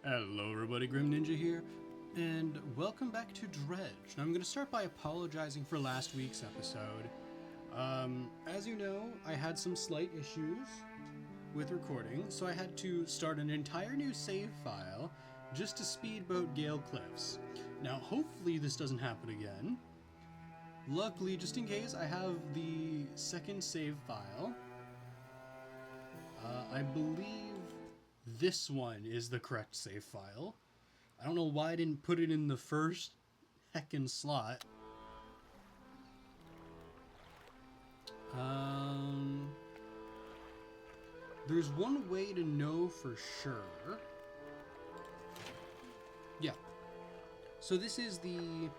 Hello everybody, Grim Ninja here, and welcome back to Dredge. Now I'm going to start by apologizing for last week's episode. As you know, I had some slight issues with recording, so I had to start an entire new save file just to speedboat Gale Cliffs. Now hopefully this doesn't happen again. Luckily, just in case, I have the second save file. I believe this one is the correct save file. I don't know why I didn't put it in the first heckin' slot. There's one way to know for sure. Yeah. So this is the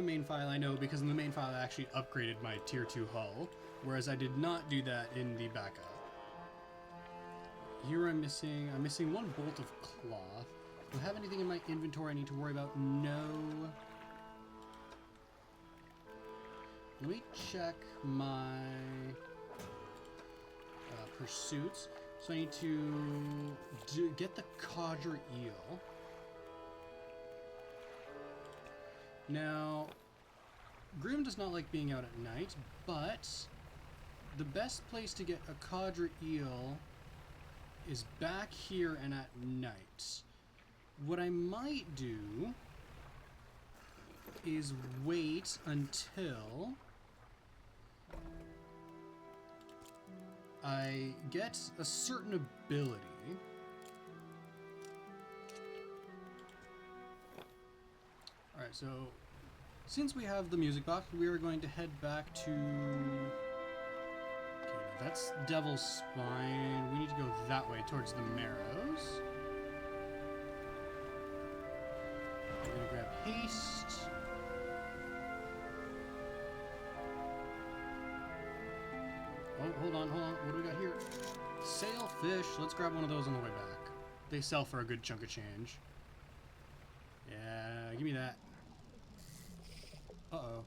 main file I know, because in the main file I actually upgraded my tier 2 hull, whereas I did not do that in the backup. Here I'm missing one bolt of cloth. Do I have anything in my inventory I need to worry about? No. Let me check my pursuits. So I need to get the codger eel. Now, Grim does not like being out at night, but the best place to get a codger eel is back here and at night. What I might do is wait until I get a certain ability. Alright, so since we have the music box, we are going to head back to... That's Devil's Spine. We need to go that way towards the Marrows. We're gonna grab Haste. Oh, hold on. What do we got here? Sailfish. Let's grab one of those on the way back. They sell for a good chunk of change. Yeah, give me that. Uh-oh.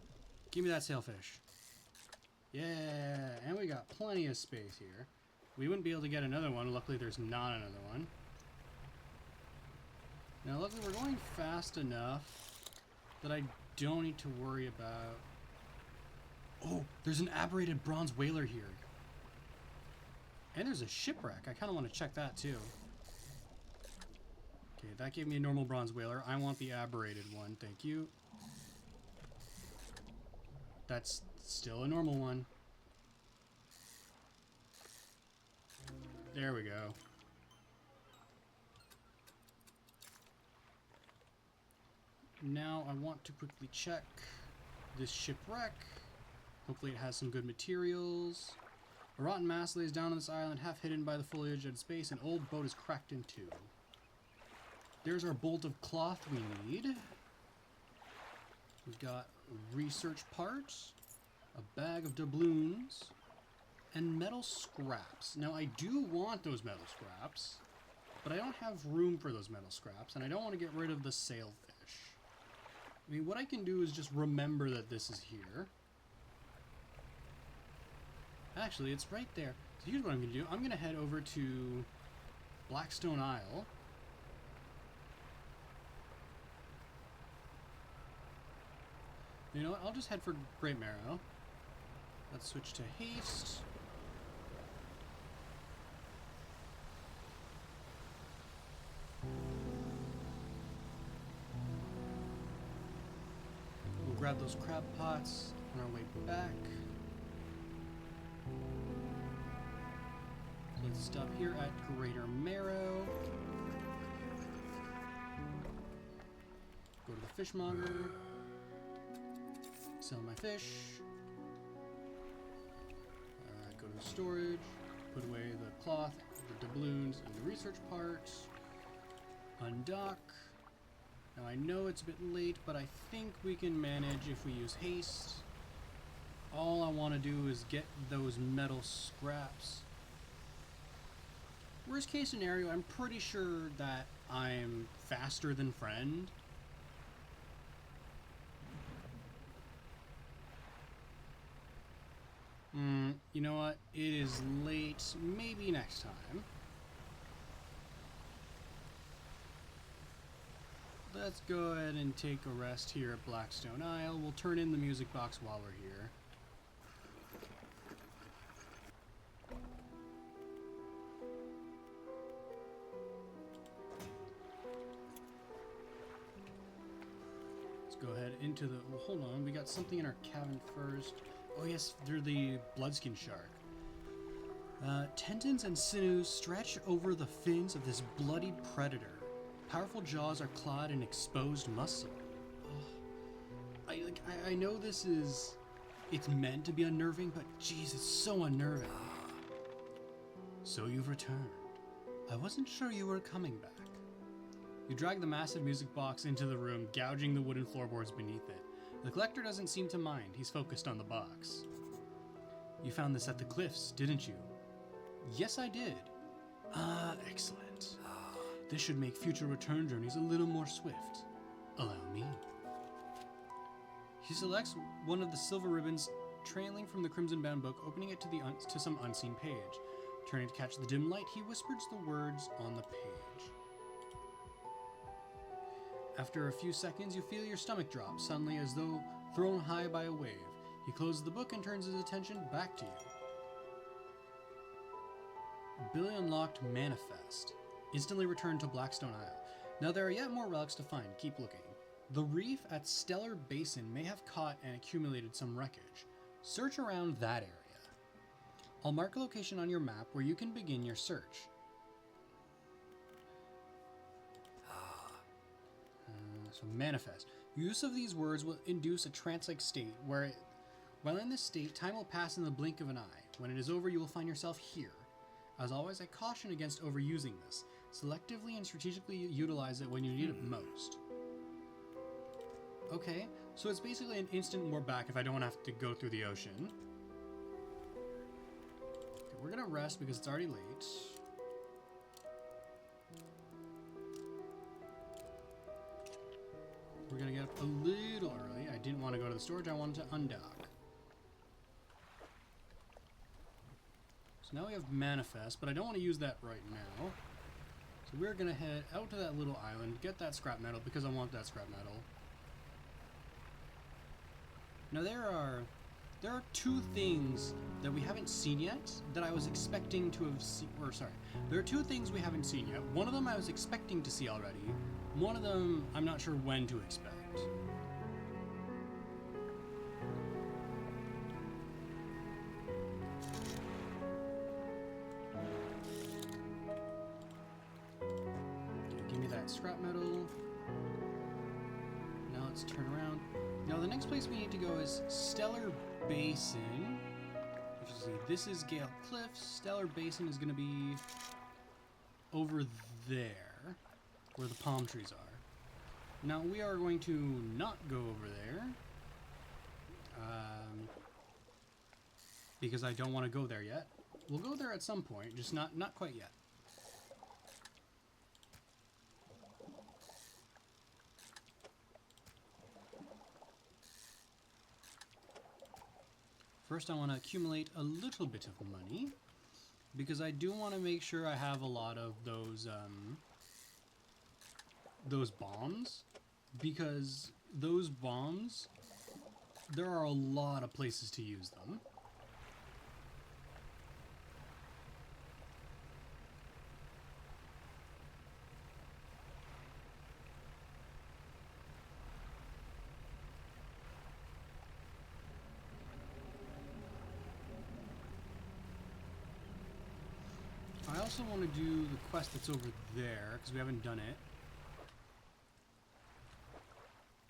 Give me that sailfish. Yeah, and we got plenty of space here. We wouldn't be able to get another one. Luckily, there's not another one. Now, luckily, we're going fast enough that I don't need to worry about... Oh, there's an aberrated bronze whaler here. And there's a shipwreck. I kind of want to check that, too. Okay, that gave me a normal bronze whaler. I want the aberrated one. Thank you. That's still a normal one. There we go. Now I want to quickly check this shipwreck. Hopefully it has some good materials. A rotten mast lays down on this island, half hidden by the foliage at its base. An old boat is cracked in two. There's our bolt of cloth we need. We've got research parts, a bag of doubloons, and metal scraps. Now, I do want those metal scraps, but I don't have room for those metal scraps, and I don't want to get rid of the sailfish. I mean, what I can do is just remember that this is here. Actually, it's right there. So here's what I'm going to do. I'm going to head over to Blackstone Isle. You know what? I'll just head for Great Marrow. Let's switch to Haste. We'll grab those crab pots on our way back. Let's stop here at Greater Marrow. Go to the fishmonger. Sell my fish. Go to the storage. Put away the cloth, the doubloons, and the research parts. Undock. Now I know it's a bit late, but I think we can manage if we use haste. All I want to do is get those metal scraps. Worst case scenario, I'm pretty sure that I'm faster than friend. You know what? It is late. Maybe next time. let's go ahead and take a rest here at Blackstone Isle. We'll turn in the music box while we're here. Let's go ahead into the... Well, hold on, we got something in our cabin first. Oh yes, they're the bloodskin shark. Tendons and sinews stretch over the fins of this bloodied predator. Powerful jaws are clawed in exposed muscle. Oh, I know this is... It's meant to be unnerving, but geez, it's so unnerving. So you've returned. I wasn't sure you were coming back. You drag the massive music box into the room, gouging the wooden floorboards beneath it. The collector doesn't seem to mind. He's focused on the box. You found this at the cliffs, didn't you? Yes, I did. Ah, excellent. This should make future return journeys a little more swift. Allow me. He selects one of the silver ribbons trailing from the crimson-bound book, opening it to some unseen page. Turning to catch the dim light, he whispers the words on the page. After a few seconds, you feel your stomach drop, suddenly as though thrown high by a wave. He closes the book and turns his attention back to you. Billy unlocked Manifest. Instantly returned to Blackstone Isle. Now there are yet more relics to find. Keep looking. The reef at Stellar Basin may have caught and accumulated some wreckage. Search around that area. I'll mark a location on your map where you can begin your search. So Manifest. Use of these words will induce a trance-like state while in this state, time will pass in the blink of an eye. When it is over, you will find yourself here. As always, I caution against overusing this. Selectively and strategically utilize it when you need it most. Okay, so it's basically an instant warp back if I don't have to go through the ocean. Okay, we're gonna rest because it's already late. We're gonna get up a little early. I didn't want to go to the storage, I wanted to undock. So now we have Manifest, but I don't want to use that right now. So we're gonna head out to that little island, get that scrap metal because I want that scrap metal. Now there are two things that we haven't seen yet that I was expecting to have seen, there are two things we haven't seen yet. One of them I was expecting to see already. One of them I'm not sure when to expect. Okay, give me that scrap metal. Now let's turn around. Now the next place we need to go is Stellar Basin. If you see, this is Gale Cliffs. Stellar Basin is going to be over there, where the palm trees are. Now we are going to not go over there, because I don't want to go there yet. We'll go there at some point, just not quite yet. First, I want to accumulate a little bit of money, because I do want to make sure I have a lot of those bombs, because those bombs, there are a lot of places to use them. I also want to do the quest that's over there, because we haven't done it.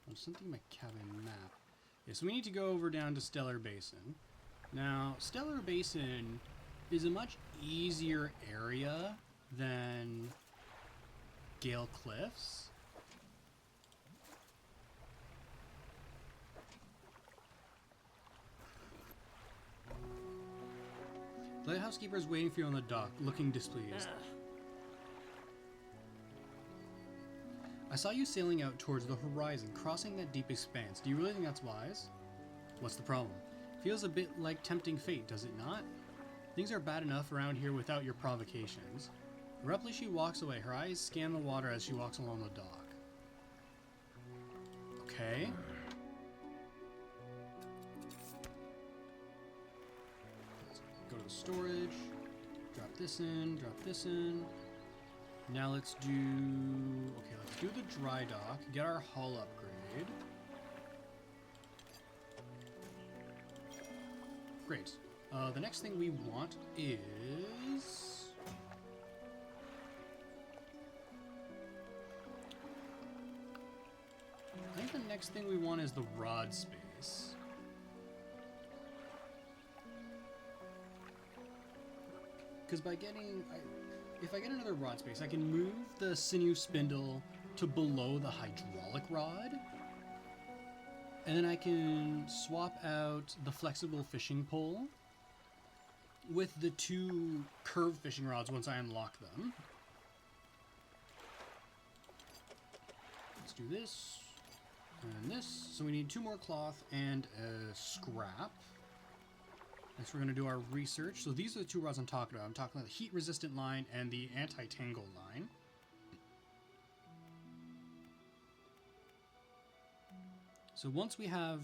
There's something in my cabin map. Yeah, so we need to go over down to Stellar Basin. Now, Stellar Basin is a much easier area than Gale Cliffs. The lighthouse keeper is waiting for you on the dock, looking displeased. I saw you sailing out towards the horizon, crossing that deep expanse. Do you really think that's wise? What's the problem? Feels a bit like tempting fate, does it not? Things are bad enough around here without your provocations. Abruptly she walks away. Her eyes scan the water as she walks along the dock. Okay. Let's go to the storage. Drop this in, drop this in. Now let's do... Okay, let's do the dry dock. Get our hull upgrade. Great. The next thing we want is... I think the next thing we want is the rod space. Because by getting... if I get another rod space, I can move the sinew spindle to below the hydraulic rod. And then I can swap out the flexible fishing pole with the 2 curved fishing rods once I unlock them. Let's do this and this. So we need 2 more cloth and a scrap. Next we're going to do our research. So these are the 2 rods I'm talking about. I'm talking about the heat-resistant line and the anti-tangle line. So once we have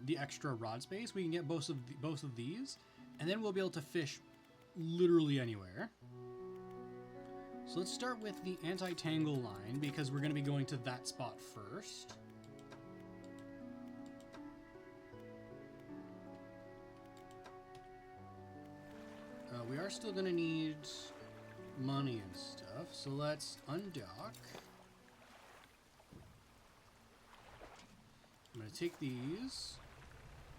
the extra rod space, we can get both of these, and then we'll be able to fish literally anywhere. So let's start with the anti-tangle line, because we're going to be going to that spot first. We are still going to need money and stuff, so let's undock. I'm going to take these,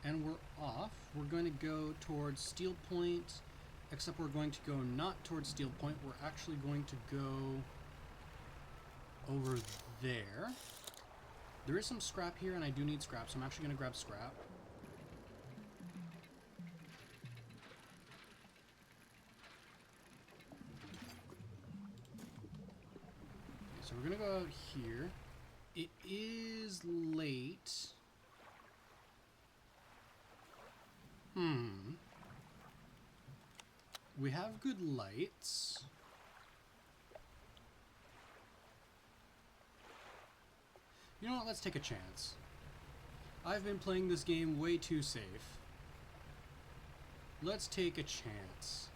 and we're off. We're going to go towards Steel Point, except we're going to go not towards Steel Point. We're actually going to go over there. There is some scrap here, and I do need scrap, so I'm actually going to grab scrap. So we're going to go out here. It is late. We have good lights. You know what? Let's take a chance. I've been playing this game way too safe. Let's take a chance.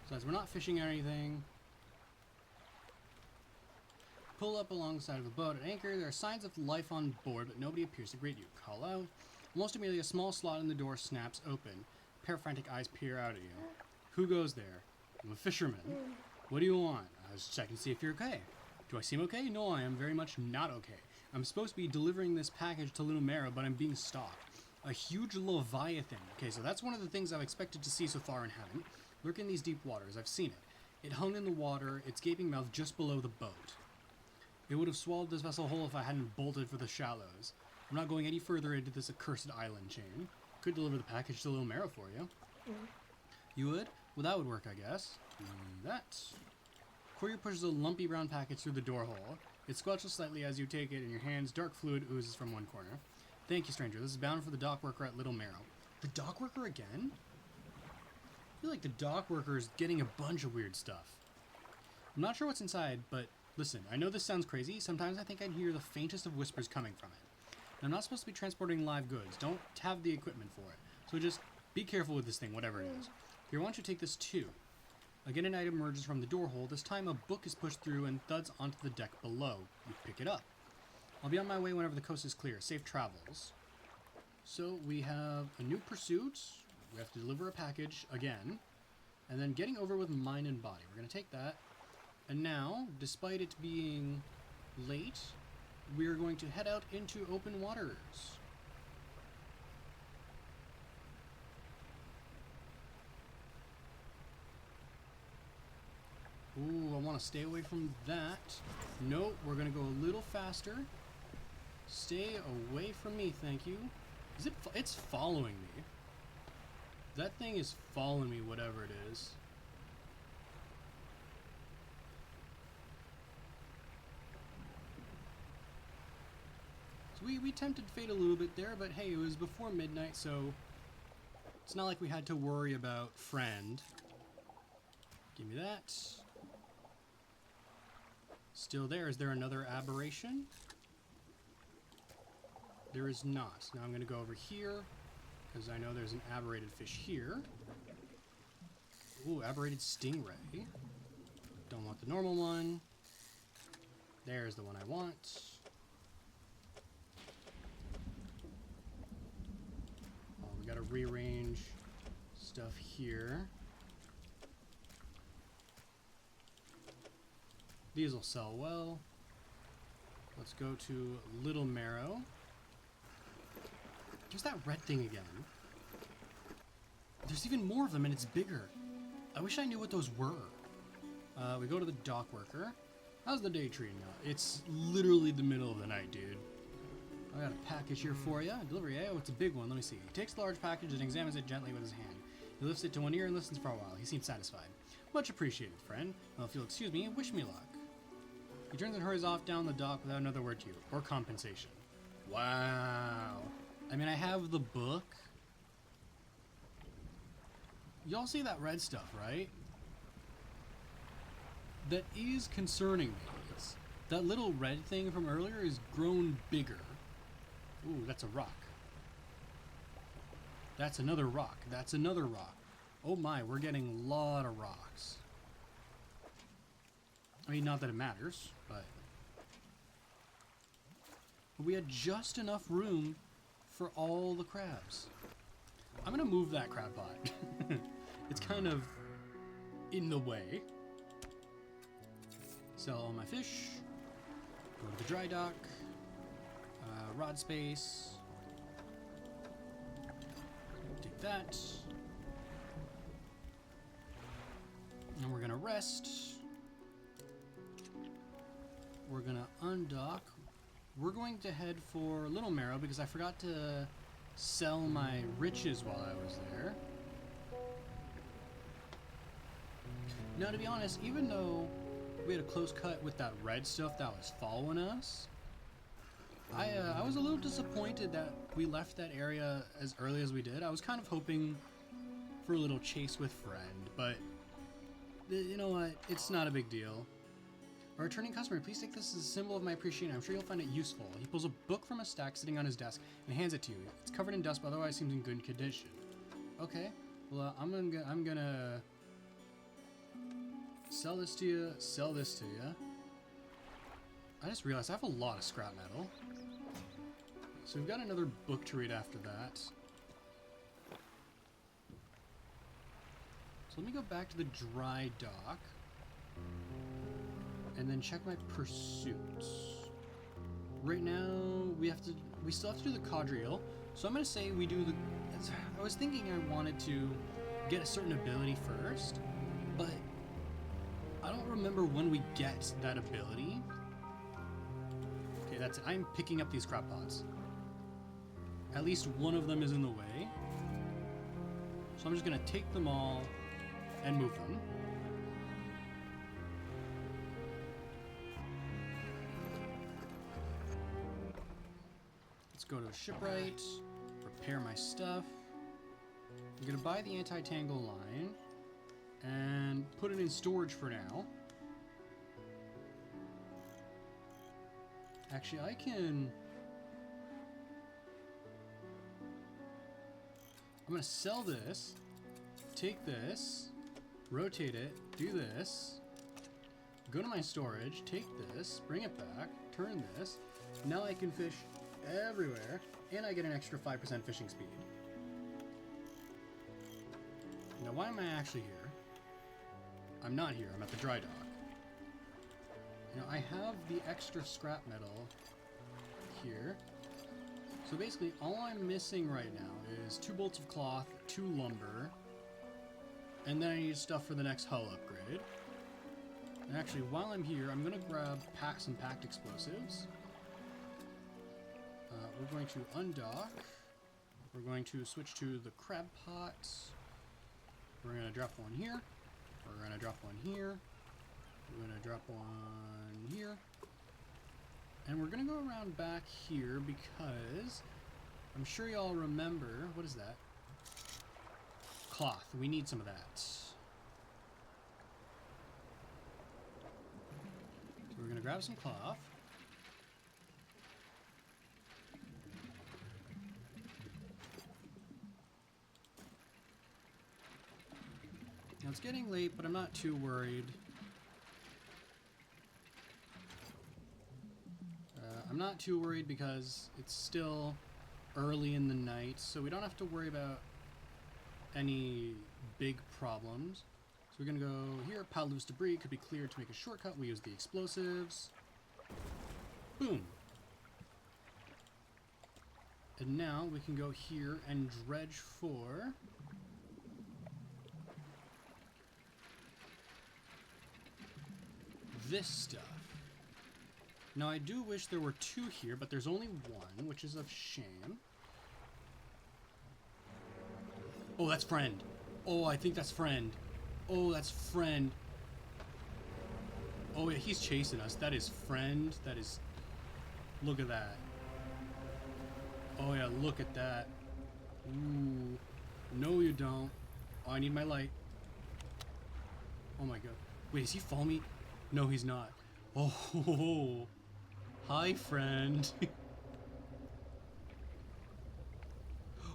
So as we're not fishing or anything, pull up alongside of a boat at anchor. There are signs of life on board, but nobody appears to greet you. Call out. Almost immediately, a small slot in the door snaps open. A pair of frantic eyes peer out at you. Who goes there? I'm a fisherman. What do you want? I was checking to see if you're okay. Do I seem okay? No, I am very much not okay. I'm supposed to be delivering this package to Little Mara, but I'm being stalked. A huge leviathan. Okay, so that's one of the things I've expected to see so far and haven't. Lurk in these deep waters. I've seen it. It hung in the water, its gaping mouth just below the boat. It would have swallowed this vessel whole if I hadn't bolted for the shallows. I'm not going any further into this accursed island chain. Could deliver the package to Little Mara for you. You would? Well, that would work, I guess. That. Courier pushes a lumpy brown package through the door hole. It squelches slightly as you take it in your hands. Dark fluid oozes from one corner. Thank you, stranger. This is bound for the dock worker at Little Mara. The dock worker again? I feel like the dock worker is getting a bunch of weird stuff. I'm not sure what's inside, but listen, I know this sounds crazy. Sometimes I think I hear the faintest of whispers coming from it. And I'm not supposed to be transporting live goods. Don't have the equipment for it. So just be careful with this thing, whatever it is. Here, why don't you take this too? Again, an item emerges from the door hole. This time a book is pushed through and thuds onto the deck below. You pick it up. I'll be on my way whenever the coast is clear. Safe travels. So we have a new pursuit. We have to deliver a package again. And then getting over with mind and body. We're going to take that. And now, despite it being late, we're going to head out into open waters. Ooh, I want to stay away from that. Nope, we're going to go a little faster. Stay away from me, thank you. Is it? It's following me. That thing is following me, whatever it is. So we tempted fate a little bit there, but hey, it was before midnight, so it's not like we had to worry about friend. Give me that. Still there. Is there another aberration? There is not. Now I'm going to go over here, because I know there's an aberrated fish here. Ooh, aberrated stingray. Don't want the normal one. There's the one I want. Oh, we got to rearrange stuff here. These will sell well. Let's go to Little Marrow. There's that red thing again. There's even more of them and it's bigger. I wish I knew what those were. We go to the dock worker. How's the day treating you? It's literally the middle of the night, dude. I got a package here for you. Delivery, oh, it's a big one. Let me see. He takes the large package and examines it gently with his hand. He lifts it to one ear and listens for a while. He seems satisfied. Much appreciated, friend. Well, if you'll excuse me, wish me luck. He turns and hurries off down the dock without another word to you, or compensation. Wow. I mean, I have the book. Y'all see that red stuff, right? That is concerning me. That little red thing from earlier is grown bigger. Ooh, that's a rock. That's another rock. That's another rock. Oh my, we're getting a lot of rocks. I mean, not that it matters, but we had just enough room for all the crabs. I'm gonna move that crab pot. It's kind of in the way. Sell all my fish. Go to the dry dock. Rod space. Take that. And we're gonna rest. We're gonna undock. We're going to head for Little Marrow because I forgot to sell my riches while I was there. Now, to be honest, even though we had a close cut with that red stuff that was following us, I was a little disappointed that we left that area as early as we did. I was kind of hoping for a little chase with friend, but you know what? It's not a big deal. A returning customer, please take this as a symbol of my appreciation. I'm sure you'll find it useful. He pulls a book from a stack sitting on his desk and hands it to you. It's covered in dust, but otherwise seems in good condition. Okay, well, I'm gonna sell this to you, sell this to you. I just realized I have a lot of scrap metal. So we've got another book to read after that. So let me go back to the dry dock. And then check my pursuits. Right now, we still have to do the quadrille. So I'm gonna say we do the, I was thinking I wanted to get a certain ability first, but I don't remember when we get that ability. Okay, that's it. I'm picking up these crab pots. At least one of them is in the way. So I'm just gonna take them all and move them. Let's go to the shipwright, repair my stuff. I'm gonna buy the anti-tangle line and put it in storage for now. Actually, I'm gonna sell this, take this, rotate it, do this, go to my storage, take this, bring it back, turn this. Now I can fish everywhere, and I get an extra 5% fishing speed. Now, why am I actually here? I'm not here, I'm at the dry dock. You know, I have the extra scrap metal here. So basically, all I'm missing right now is 2 bolts of cloth, 2 lumber, and then I need stuff for the next hull upgrade. And actually, while I'm here, I'm going to grab some packed explosives. We're going to undock. We're going to switch to the crab pot. We're going to drop one here. We're going to drop one here. We're going to drop one here. And we're gonna go around back here because I'm sure y'all remember, what is that? Cloth. We need some of that. So we're gonna grab some cloth. Now it's getting late, but I'm not too worried. I'm not too worried because it's still early in the night, so we don't have to worry about any big problems. So we're gonna go here, pile loose debris, could be cleared to make a shortcut. We use the explosives. Boom. And now we can go here and dredge for this stuff. Now I do wish there were two here, but there's only one, which is a shame. Oh, that's friend. Oh, I think that's friend. Oh, that's friend. Oh, yeah, he's chasing us. That is friend. That is... Look at that. Oh, yeah, look at that. Ooh. No, you don't. Oh, I need my light. Oh, my God. Wait, is he following me? No, he's not. Oh, hi, friend.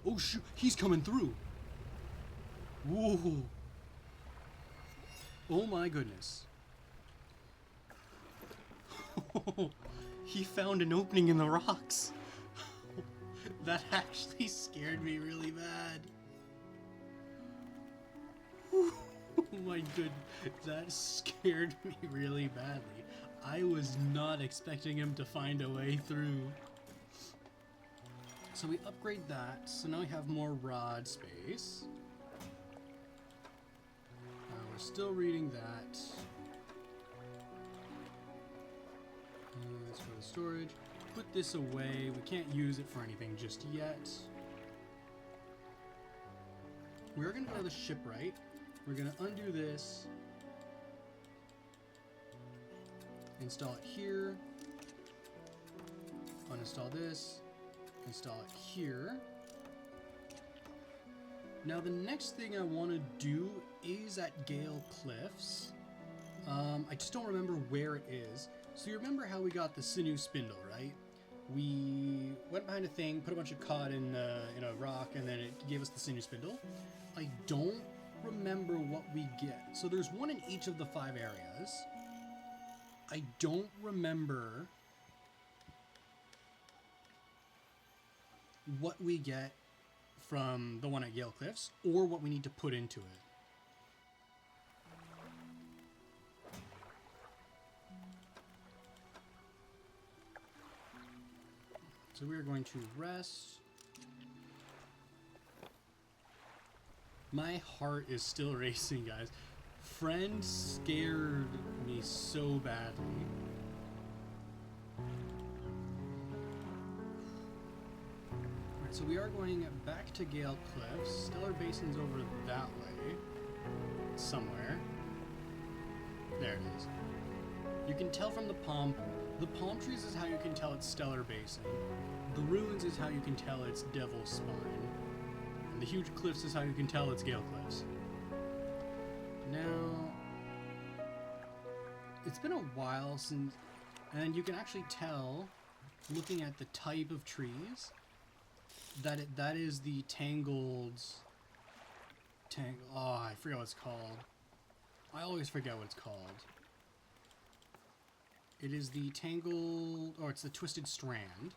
Oh, shoot. He's coming through. Whoa. Oh, my goodness. He found an opening in the rocks. That actually scared me really bad. Oh my goodness, that scared me really badly. I was not expecting him to find a way through. So we upgrade that, so now we have more rod space. We're still reading that. Let's go to storage. Put this away. We can't use it for anything just yet. We're going to go to the shipwright. We're going to undo this. Install it here. Uninstall this. Install it here. Now the next thing I want to do is at Gale Cliffs. I just don't remember where it is. So you remember how we got the sinew spindle, right? We went behind a thing, put a bunch of cod in a rock, and then it gave us the sinew spindle. I don't remember what we get. So there's one in each of the 5 areas. I don't remember what we get from the one at Gale Cliffs, or what we need to put into it. So we are going to rest. My heart is still racing, guys. Friend scared me so badly. Alright, so we are going back to Gale Cliffs. Stellar Basin's over that way. Somewhere. There it is. You can tell from the palm trees is how you can tell it's Stellar Basin. The ruins is how you can tell it's Devil's Spine. And the huge cliffs is how you can tell it's Gale Cliffs. Now, it's been a while since, and you can actually tell, looking at the type of trees, that that is the oh, I forget what it's called. I always forget what it's called. It is the tangled, or it's the twisted strand.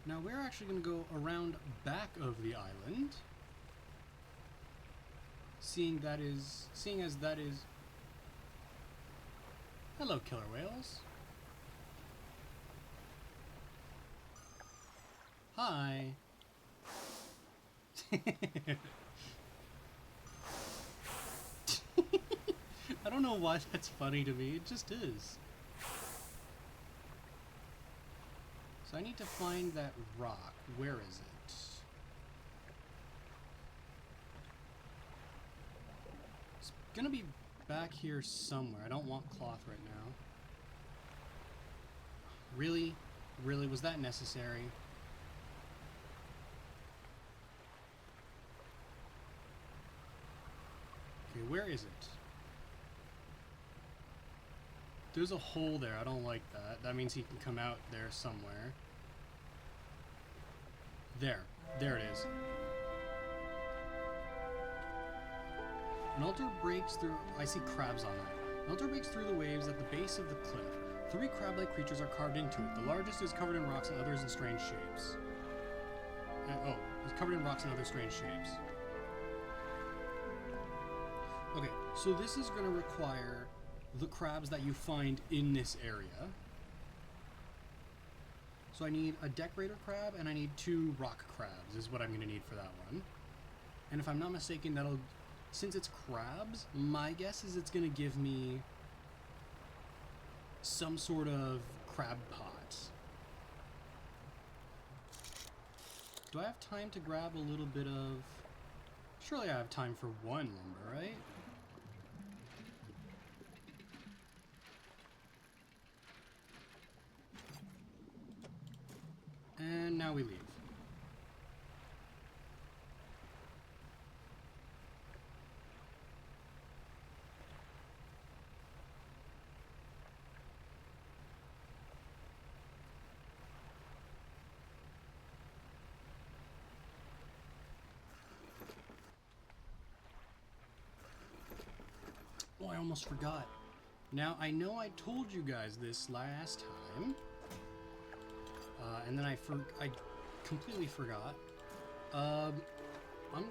Now we're actually going to go around back of the island, seeing as that is. Hello, killer whales. Hi. I don't know why that's funny to me. It just is. So I need to find that rock. Where is it? It's gonna be back here somewhere. I don't want cloth right now. Really? Really? Was that necessary? Okay, where is it? There's a hole there. I don't like that. That means he can come out there somewhere. There. There it is. An altar breaks through... I see crabs on that. An altar breaks through the waves at the base of the cliff. 3 crab-like creatures are carved into it. The largest is covered in rocks and others in strange shapes. It's covered in rocks and other strange shapes. Okay, so this is going to require the crabs that you find in this area. So I need a decorator crab and I need 2 rock crabs is what I'm going to need for that one. And if I'm not mistaken, that'll... Since it's crabs, my guess is it's going to give me some sort of crab pot. Do I have time to grab a little bit of... Surely I have time for 1 lumber, right? And now we leave. Oh, I almost forgot. Now, I know I told you guys this last time. And then I completely forgot. I'm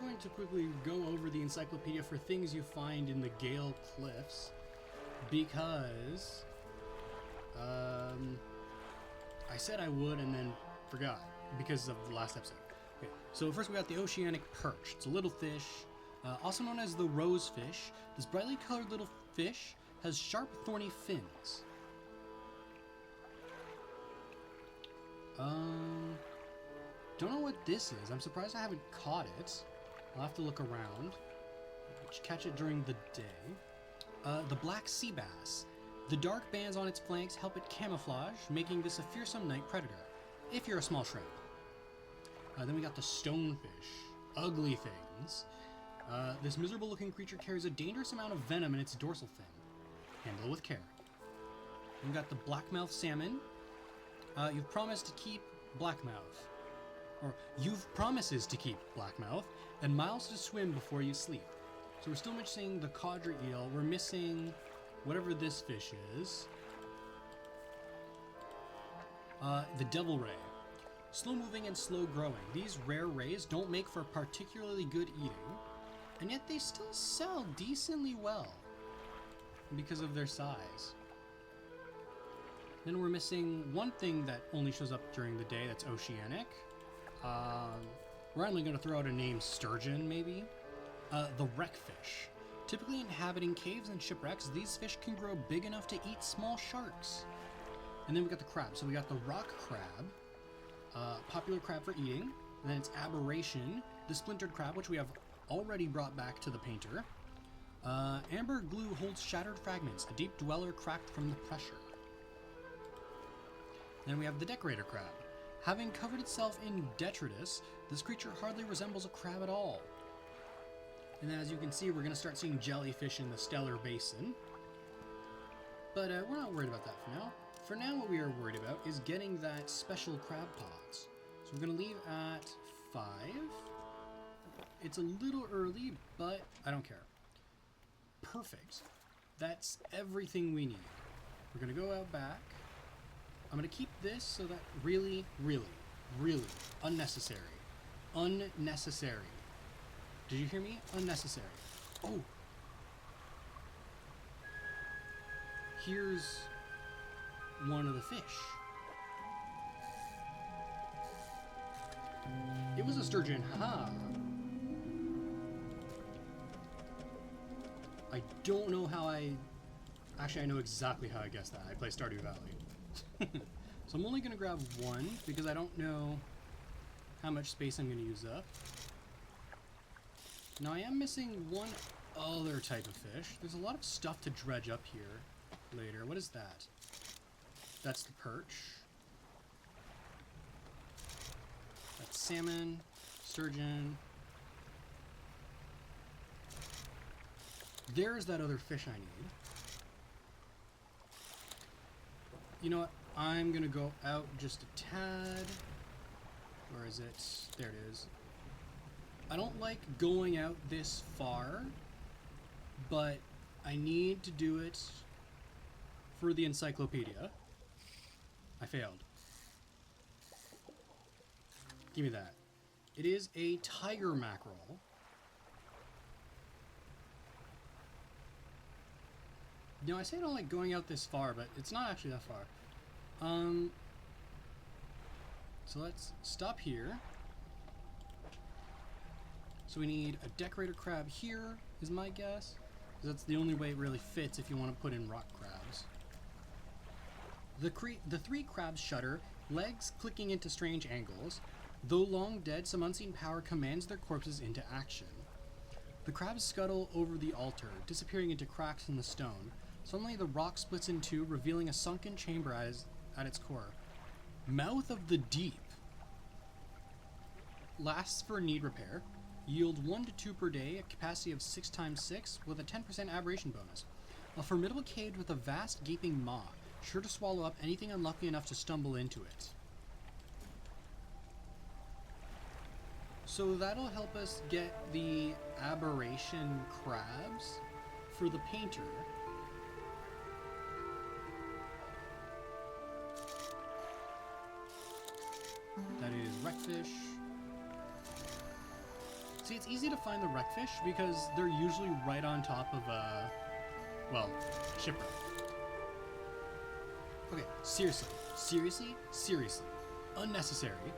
going to quickly go over the encyclopedia for things you find in the Gale Cliffs, because I said I would and then forgot because of the last episode. Okay, so first we got the oceanic perch. It's a little fish, also known as the rosefish. This brightly colored little fish has sharp, thorny fins. Don't know what this is. I'm surprised I haven't caught it. I'll have to look around. Catch it during the day. The black sea bass. The dark bands on its flanks help it camouflage, making this a fearsome night predator, if you're a small shrimp. Then we got the stonefish. Ugly things. This miserable-looking creature carries a dangerous amount of venom in its dorsal fin. Handle with care. We got the blackmouth salmon. You've promised to keep blackmouth. Or, you've promises to keep blackmouth, and miles to swim before you sleep. So we're still missing the codger eel. We're missing whatever this fish is. The devil ray. Slow-moving and slow-growing. These rare rays don't make for particularly good eating, and yet they still sell decently well because of their size. Then we're missing one thing that only shows up during the day that's oceanic. We're only going to throw out a name, sturgeon, maybe? The wreckfish. Typically inhabiting caves and shipwrecks, these fish can grow big enough to eat small sharks. And then we got the crab. So we got the rock crab, popular crab for eating. And then it's aberration, the splintered crab, which we have already brought back to the painter. Amber glue holds shattered fragments, a deep dweller cracked from the pressure. Then we have the decorator crab. Having covered itself in detritus, this creature hardly resembles a crab at all. And then as you can see, we're going to start seeing jellyfish in the stellar basin. But we're not worried about that for now. For now, what we are worried about is getting that special crab pots. So we're going to leave at 5. It's a little early, but I don't care. Perfect. That's everything we need. We're going to go out back. I'm going to keep this so that really, really, really unnecessary. Unnecessary. Did you hear me? Unnecessary. Oh. Here's one of the fish. It was a sturgeon. Haha. I don't know how I... Actually, I know exactly how I guessed that. I play Stardew Valley. So I'm only going to grab one because I don't know how much space I'm going to use up. Now I am missing one other type of fish. There's a lot of stuff to dredge up here later. What is that? That's the perch. That's salmon, sturgeon. There's that other fish I need. You know what? I'm going to go out just a tad. Where is it? There it is. I don't like going out this far, but I need to do it for the encyclopedia. I failed. Give me that. It is a tiger mackerel. You know, I say I don't like going out this far, but it's not actually that far. So let's stop here. So we need a decorator crab here, is my guess. Because that's the only way it really fits if you want to put in rock crabs. The three crabs shudder, legs clicking into strange angles. Though long dead, some unseen power commands their corpses into action. The crabs scuttle over the altar, disappearing into cracks in the stone. Suddenly the rock splits in two, revealing a sunken chamber at its core. Mouth of the Deep. Lasts for need repair. Yield 1 to 2 per day, a capacity of 6 times 6, with a 10% aberration bonus. A formidable cage with a vast gaping maw, sure to swallow up anything unlucky enough to stumble into it. So that'll help us get the aberration crabs for the painter. That is wreckfish. See, it's easy to find the wreckfish because they're usually right on top of a, well, shipwreck. Okay, seriously, unnecessary.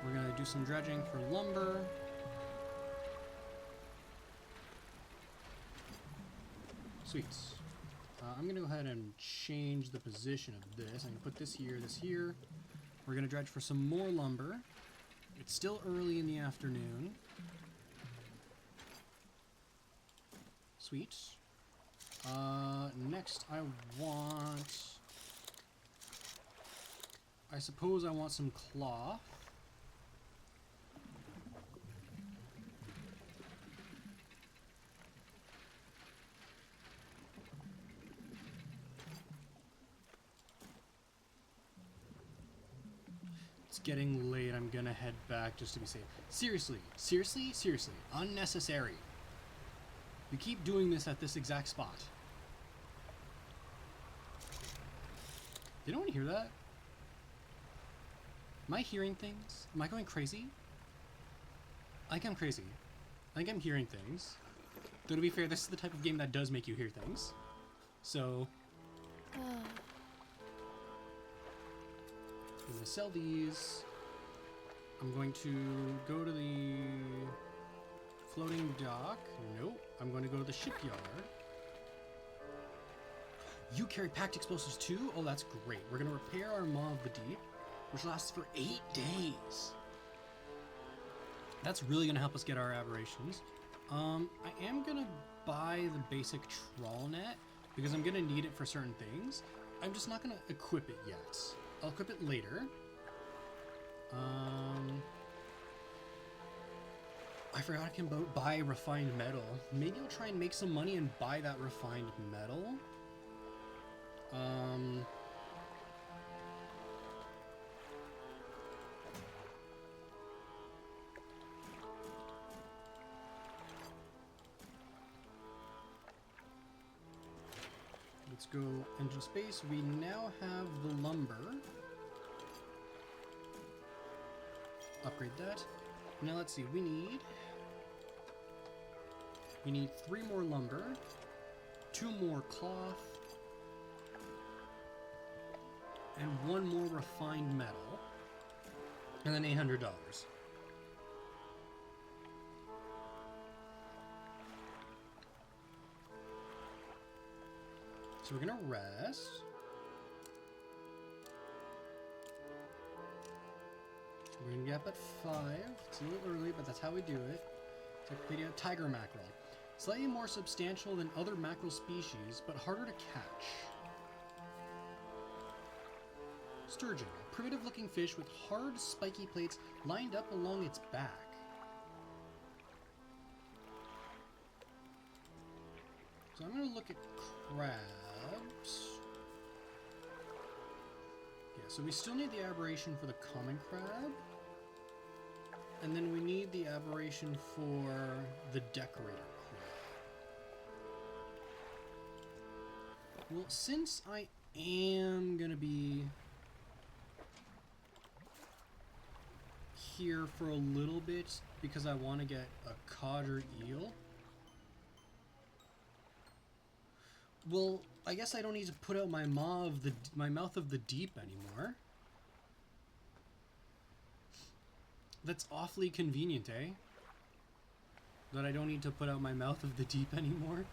We're gonna do some dredging for lumber. Sweet. I'm gonna go ahead and change the position of this. I'm gonna put this here. We're gonna dredge for some more lumber. It's still early in the afternoon. Sweet. Next I suppose I want some cloth. It's getting late. I'm gonna head back just to be safe. Seriously, unnecessary. You keep doing this at this exact spot. Did anyone hear that? Am I hearing things? Am I going crazy? I think I'm crazy. I think I'm hearing things. Though to be fair, this is the type of game that does make you hear things. So... I'm gonna sell these. I'm going to go to the floating dock. Nope. I'm going to go to the shipyard. You carry packed explosives too? Oh, that's great. We're going to repair our Maw of the Deep, which lasts for 8 days. That's really going to help us get our aberrations. I am going to buy the basic trawl net because I'm going to need it for certain things. I'm just not going to equip it yet. I'll equip it later. I forgot I can buy refined metal. Maybe I'll try and make some money and buy that refined metal. Let's go engine space. We now have the lumber. Upgrade that. Now let's see, we need 3 more lumber, 2 more cloth, and 1 more refined metal, and then $800. So we're gonna rest. Yep, at 5. It's a little early, but that's how we do it. Encyclopedia, tiger mackerel. Slightly more substantial than other mackerel species, but harder to catch. Sturgeon, a primitive-looking fish with hard, spiky plates lined up along its back. So I'm going to look at crabs. Yeah, so we still need the aberration for the common crab. And then we need the aberration for the decorator crab. Well, since I am going to be here for a little bit because I want to get a cod or eel, well, I guess I don't need to put out my mouth of the deep anymore. That's awfully convenient, eh? That I don't need to put out my mouth of the deep anymore.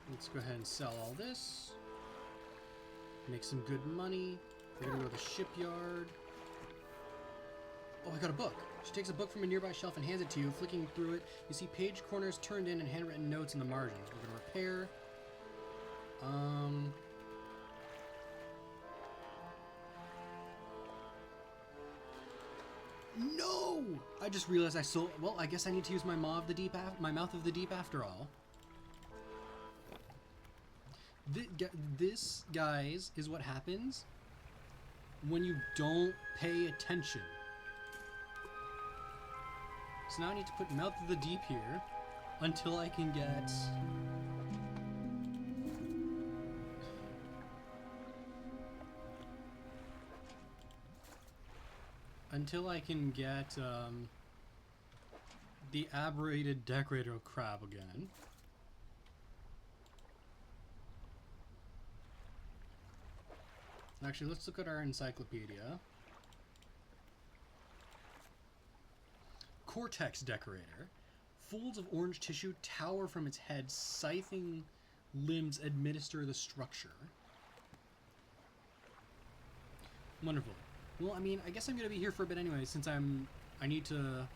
Let's go ahead and sell all this. Make some good money. We're gonna go to the shipyard. Oh, I got a book. She takes a book from a nearby shelf and hands it to you. Flicking through it, you see page corners turned in and handwritten notes in the margins. We're gonna repair. No! I just realized I sold. Well, I guess I need to use my mouth of the deep after all. This, guys, is what happens when you don't pay attention. So now I need to put mouth of the deep here until I can get... the aberrated decorator crab again. Actually, let's look at our encyclopedia. Cortex decorator. Folds of orange tissue tower from its head, scything limbs administer the structure. Wonderful. Well, I mean, I guess I'm going to be here for a bit anyway, since I need to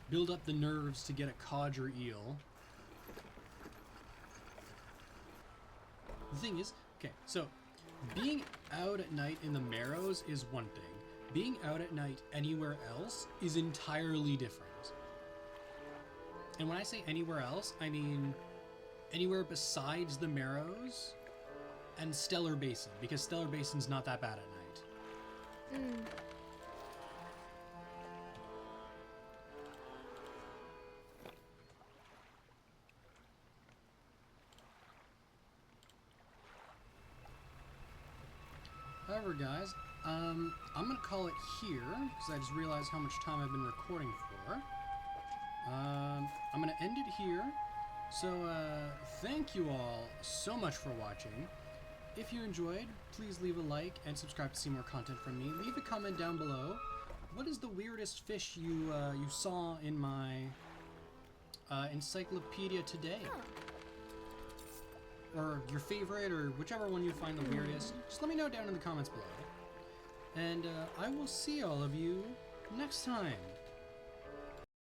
build up the nerves to get a cod or eel. The thing is, okay, so being out at night in the Marrows is one thing. Being out at night anywhere else is entirely different. And when I say anywhere else, I mean anywhere besides the Marrows and Stellar Basin, because Stellar Basin's not that bad at night. However, guys, I'm going to call it here, because I just realized how much time I've been recording for. I'm going to end it here. So, thank you all so much for watching. If you enjoyed, please leave a like and subscribe to see more content from me. Leave a comment down below. What is the weirdest fish you saw in my encyclopedia today? Or your favorite, or whichever one you find the weirdest. Just let me know down in the comments below. And I will see all of you next time.